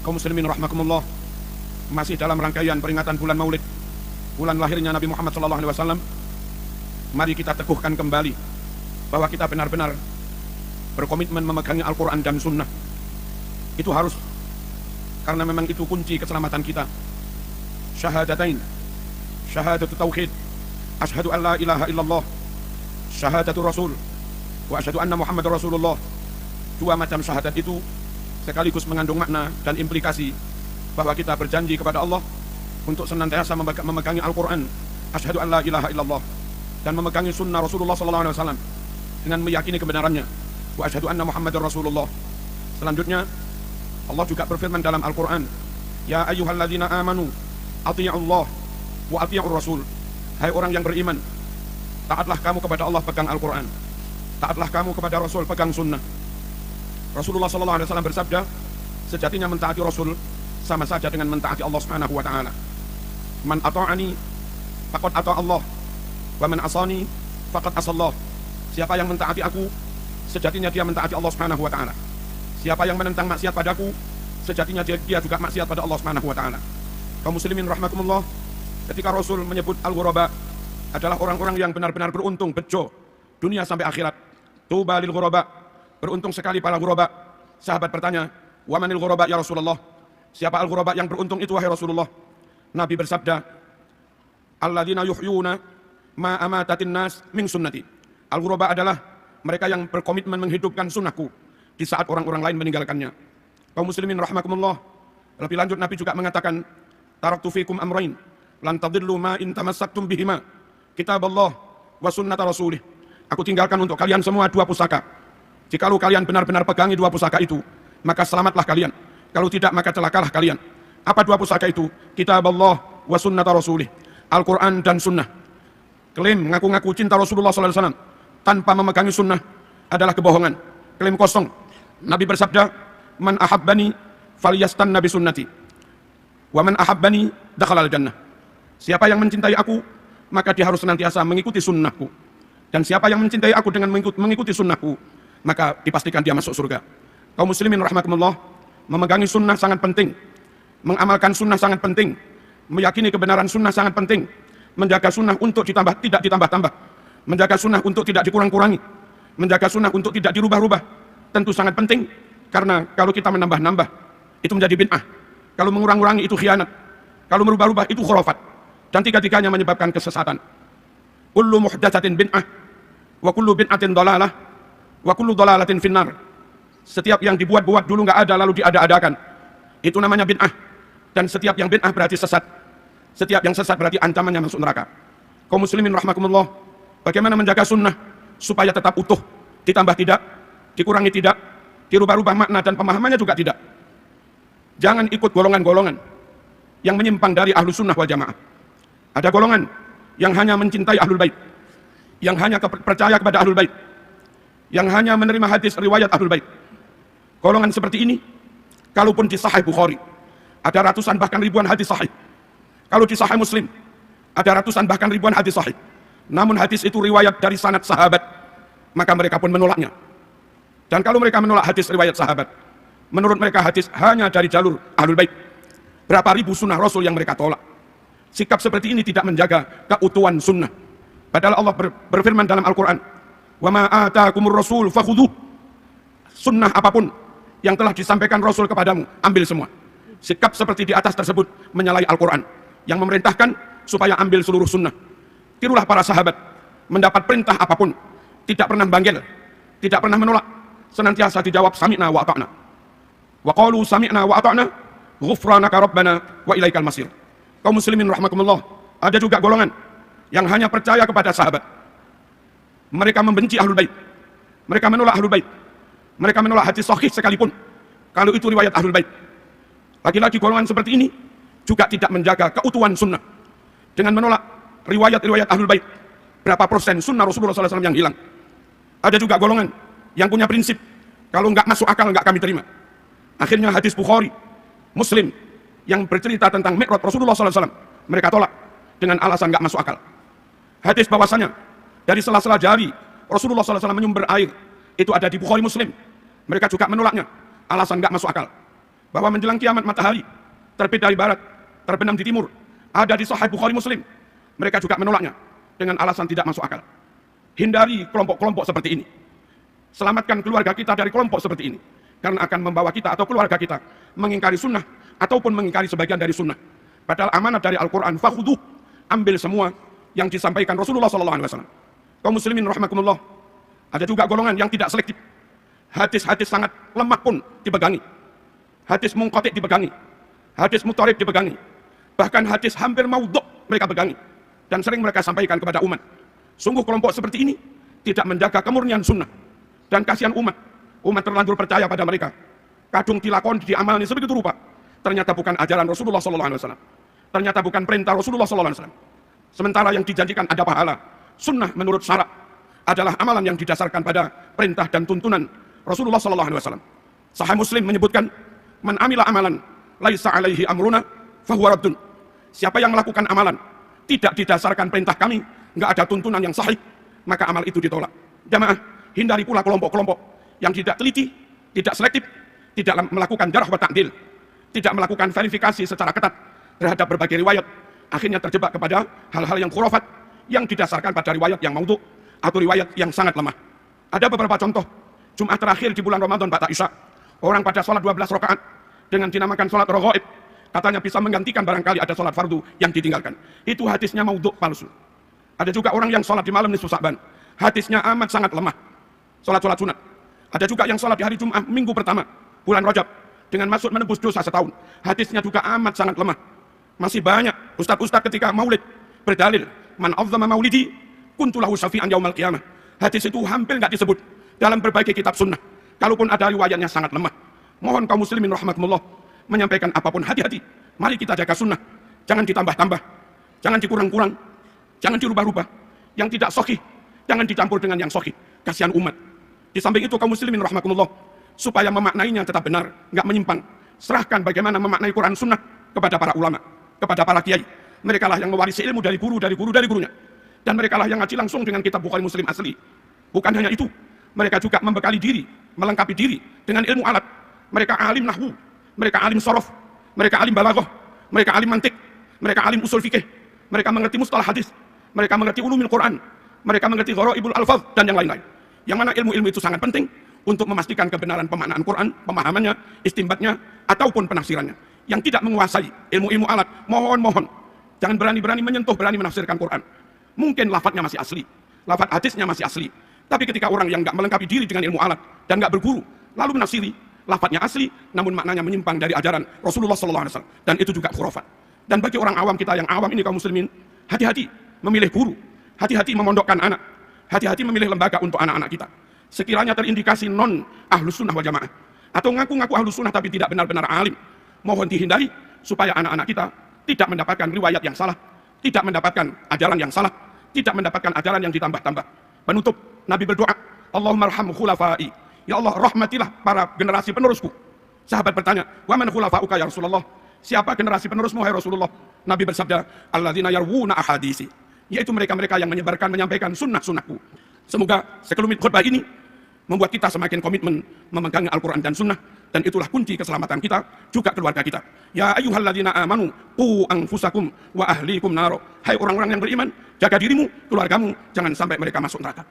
Kaum muslimin rahimakumullah, masih dalam rangkaian peringatan bulan Maulid, bulan lahirnya Nabi Muhammad SAW. Mari kita teguhkan kembali bahwa kita benar-benar berkomitmen memegangi Al-Quran dan Sunnah. Itu harus, karena memang itu kunci keselamatan kita. Syahadatain, syahadatu tauhid, asyhadu an la ilaha illallah, syahadatu rasul, wa asyhadu anna Muhammad Rasulullah. Dua macam syahadat itu sekaligus mengandung makna dan implikasi bahwa kita berjanji kepada Allah untuk senantiasa memegangi Al-Quran, asyhadu an la ilaha illallah, dan memegangi sunnah Rasulullah SAW dengan meyakini kebenarannya, wa asyhadu anna Muhammadar Rasulullah. Selanjutnya Allah juga berfirman dalam Al-Quran, ya ayyuhalladzina amanu athi'ullah wa athi'ur rasul. Hai orang yang beriman, taatlah kamu kepada Allah, pegang Al-Quran. Taatlah kamu kepada Rasul, pegang sunnah. Rasulullah SAW bersabda, sejatinya mentaati Rasul sama saja dengan mentaati Allah Subhanahu wa Ta'ala. Man ata'ani faqad ata' Allah, wa man asani faqad asallah. Siapa yang mentaati aku, sejatinya dia mentaati Allah Subhanahu wa Ta'ala. Siapa yang menentang maksiat padaku, sejatinya dia juga maksiat pada Allah Subhanahu wa Ta'ala. Kaum muslimin rahimakumullah, ketika Rasul menyebut al-ghuraba adalah orang-orang yang benar-benar beruntung, bejo dunia sampai akhirat. Tuba lil ghuraba, beruntung sekali para ghuraba. Sahabat bertanya, wa manil ghuraba ya Rasulullah? Siapa al-ghuraba yang beruntung itu wahai Rasulullah? Nabi bersabda, alladzina yuhyuna ma amatatin nas min sunnati. Al-ghuraba adalah mereka yang berkomitmen menghidupkan sunnahku di saat orang-orang lain meninggalkannya. Kaum muslimin rahimakumullah, lebih lanjut Nabi juga mengatakan, taraktu fikum amrain lan tadillu ma in tamassaktum bihima, kitaballah wa sunnata rasulih. Aku tinggalkan untuk kalian semua dua pusaka. Jikalau kalian benar-benar pegangi dua pusaka itu, maka selamatlah kalian. Kalau tidak, maka celakalah kalian. Apa dua pusaka itu? Kitaballah wa sunnata rasulih. Al-Quran dan sunnah. Klaim ngaku-ngaku cinta Rasulullah SAW tanpa memegangi sunnah adalah kebohongan. Klaim kosong. Nabi bersabda, man ahabbani falyastanna bi sunnati, wa man ahabbani dakhala al-jannah. Siapa yang mencintai aku, maka dia harus senantiasa mengikuti sunnahku. Dan siapa yang mencintai aku dengan mengikuti sunnahku, maka dipastikan dia masuk surga. Kaum muslimin rahimakumullah, memegangi sunnah sangat penting, mengamalkan sunnah sangat penting, meyakini kebenaran sunnah sangat penting, menjaga sunnah untuk tidak ditambah-tambah, menjaga sunnah untuk tidak dikurang-kurangi, menjaga sunnah untuk tidak dirubah-rubah, tentu sangat penting. Karena kalau kita menambah-nambah, itu menjadi bid'ah. Kalau mengurang-urangi itu khianat. Kalau merubah-rubah itu khurafat. Dan tiga-tiganya menyebabkan kesesatan. Kullu muhdatsatin bid'ah, wa kullu bid'atin dhalalah, wa kullu dhalalatin finnar. Setiap yang dibuat-buat dulu nggak ada lalu diada-adakan, itu namanya bid'ah. Dan setiap yang bid'ah berarti sesat. Setiap yang sesat berarti ancamannya masuk neraka. Kaum muslimin rahimakumullah, bagaimana menjaga sunnah supaya tetap utuh, ditambah tidak, dikurangi tidak, dirubah-rubah makna dan pemahamannya juga tidak. Jangan ikut golongan-golongan yang menyimpang dari ahlu sunnah wal jamaah. Ada golongan yang hanya mencintai ahlul bait, yang hanya percaya kepada ahlul bait, yang hanya menerima hadis riwayat ahlul bait. Golongan seperti ini, kalaupun di Sahih Bukhari ada ratusan bahkan ribuan hadis sahih, kalau di Sahih Muslim ada ratusan bahkan ribuan hadis sahih, namun hadis itu riwayat dari sanad sahabat, maka mereka pun menolaknya. Dan kalau mereka menolak hadis riwayat sahabat, menurut mereka hadis hanya dari jalur ahlul bait, berapa ribu sunnah Rasul yang mereka tolak. Sikap seperti ini tidak menjaga keutuhan sunnah. Padahal Allah berfirman dalam Al-Quran, wa ma atakumur rasul fakhudhuh. Sunnah apapun yang telah disampaikan Rasul kepadamu, ambil semua. Sikap seperti di atas tersebut menyalahi Al-Quran yang memerintahkan supaya ambil seluruh sunnah. Tirulah para sahabat, mendapat perintah apapun tidak pernah banggel, tidak pernah menolak, senantiasa dijawab sami'na wa ata'na. Wa qalu sami'na wa ata'na ghufranaka rabbana wa ilaikal masir. Kaum muslimin rahimakumullah, ada juga golongan yang hanya percaya kepada sahabat. Mereka membenci ahlul bait, mereka menolak ahlul bait, mereka menolak hadis sahih sekalipun kalau itu riwayat ahlul bait. Lagi-lagi golongan seperti ini juga tidak menjaga keutuhan sunnah dengan menolak riwayat-riwayat ahlul bait. Berapa persen sunnah Rasulullah SAW yang hilang? Ada juga golongan yang punya prinsip, kalau nggak masuk akal nggak kami terima. Akhirnya hadis Bukhari, Muslim yang bercerita tentang Mi'raj Rasulullah SAW, mereka tolak dengan alasan nggak masuk akal. Hadis bahwasanya dari sela-sela jari Rasulullah SAW menyumber air, itu ada di Bukhari Muslim, mereka juga menolaknya, alasan nggak masuk akal. bahwa menjelang kiamat matahari terbit dari barat, terbenam di timur, ada di Sahih Bukhari Muslim. Mereka juga menolaknya dengan alasan tidak masuk akal. Hindari kelompok-kelompok seperti ini. Selamatkan keluarga kita dari kelompok seperti ini, karena akan membawa kita atau keluarga kita mengingkari sunnah ataupun mengingkari sebagian dari sunnah. Padahal amanat dari Al-Quran, fakhuduh, ambil semua yang disampaikan Rasulullah SAW. Kaum muslimin rahimakumullah, ada juga golongan yang tidak selektif. Hadis-hadis sangat lemah pun dipegangi. Hadis munqati dipegangi. Hadis mutarib dipegangi. Bahkan hadis hampir maudhu' mereka pegangi. Dan sering mereka sampaikan kepada umat. Sungguh kelompok seperti ini tidak menjaga kemurnian sunnah. Dan kasihan umat. Umat terlanjur percaya pada mereka. Kadung dilakoni, diamalni sebegitu rupa. Ternyata bukan ajaran Rasulullah SAW. Ternyata bukan perintah Rasulullah SAW. Sementara yang dijanjikan ada pahala. Sunnah menurut syarak adalah amalan yang didasarkan pada perintah dan tuntunan Rasulullah SAW. Sahih Muslim menyebutkan, man amila amalan laisa alaihi amruna fahuwa raddun. Siapa yang melakukan amalan tidak didasarkan perintah kami, enggak ada tuntunan yang sahih, maka amal itu ditolak. Jamaah, hindari pula kelompok-kelompok yang tidak teliti, tidak selektif, tidak melakukan jarh wa ta'dil, tidak melakukan verifikasi secara ketat terhadap berbagai riwayat, akhirnya terjebak kepada hal-hal yang khurafat yang didasarkan pada riwayat yang maudhu' atau riwayat yang sangat lemah. Ada beberapa contoh. Jumat terakhir di bulan Ramadan ba'da Isya, orang pada sholat 12 rakaat dengan dinamakan sholat raghaib, katanya bisa menggantikan barangkali ada sholat fardu yang ditinggalkan. Itu hadisnya maudhu' palsu. Ada juga orang yang sholat di malam nisfu Sa'ban, hadisnya amat sangat lemah. Sholat-sholat sunat. Ada juga yang sholat di hari Jumat minggu pertama bulan Rajab dengan maksud menembus dosa setahun, hadisnya juga amat sangat lemah. Masih banyak ustaz-ustaz ketika maulid berdalil, man azzama maulidi kuntu lahu syafi'an yaumal qiyamah. Hadis itu hampir enggak disebut dalam berbagai kitab sunnah. Kalaupun ada riwayatnya sangat lemah. Mohon kaum muslimin rahimakumullah menyampaikan apapun, hati-hati. Mari kita jaga sunnah. Jangan ditambah-tambah, jangan dikurang-kurang, jangan dirubah-rubah. Yang tidak sahih jangan dicampur dengan yang sahih. Kasihan umat. Di samping itu kaum muslimin rahimakumullah, supaya memaknainya tetap benar, enggak menyimpang, serahkan bagaimana memaknai Quran sunnah kepada para ulama, kepada para kiai. Mereka lah yang mewarisi ilmu dari gurunya. Dan mereka lah yang ngaji langsung dengan kitab Bukhari Muslim asli. Bukan hanya itu, mereka juga membekali diri, melengkapi diri dengan ilmu alat. Mereka alim nahwu, mereka alim sorof, mereka alim balaghah, mereka alim mantik, mereka alim usul fikih, mereka mengerti mustalah hadis, mereka mengerti ulumul Quran, mereka mengerti gharaibul alfaz dan yang lain-lain. Yang mana ilmu-ilmu itu sangat penting untuk memastikan kebenaran pemaknaan Quran, pemahamannya, istimbatnya, ataupun penafsirannya. Yang tidak menguasai ilmu-ilmu alat, mohon jangan berani-berani menyentuh, berani menafsirkan Quran. Mungkin lafadznya masih asli, lafadz hadisnya masih asli, tapi ketika orang yang enggak melengkapi diri dengan ilmu alat dan enggak berguru, lalu menafsiri, lafadznya asli, namun maknanya menyimpang dari ajaran Rasulullah SAW, dan itu juga khurafat. Dan bagi orang awam kita yang awam ini kaum muslimin, hati-hati memilih guru, hati-hati memondokkan anak, hati-hati memilih lembaga untuk anak-anak kita. Sekiranya terindikasi non ahlus sunnah wal jamaah, atau ngaku-ngaku ahlus sunnah tapi tidak benar-benar alim, mohon dihindari supaya anak-anak kita tidak mendapatkan riwayat yang salah, tidak mendapatkan ajaran yang salah, tidak mendapatkan ajaran yang ditambah-tambah. Penutup, Nabi berdoa, Allahumma arham khulafai. Ya Allah, rahmatilah para generasi penerusku. Sahabat bertanya, wa man khulafauka ya Rasulullah? Siapa generasi penerusmu hai Rasulullah? Nabi bersabda, alladzina yarwuna ahadisi. Yaitu mereka-mereka yang menyampaikan sunnah-sunnahku. Semoga sekelumit khutbah ini membuat kita semakin komitmen memegang Al-Quran dan sunnah, dan itulah kunci keselamatan kita, juga keluarga kita. Ya ayyuhalladzina amanu qu anfusakum wa ahlikum naro. Hai orang-orang yang beriman, jaga dirimu, keluargamu, jangan sampai mereka masuk neraka.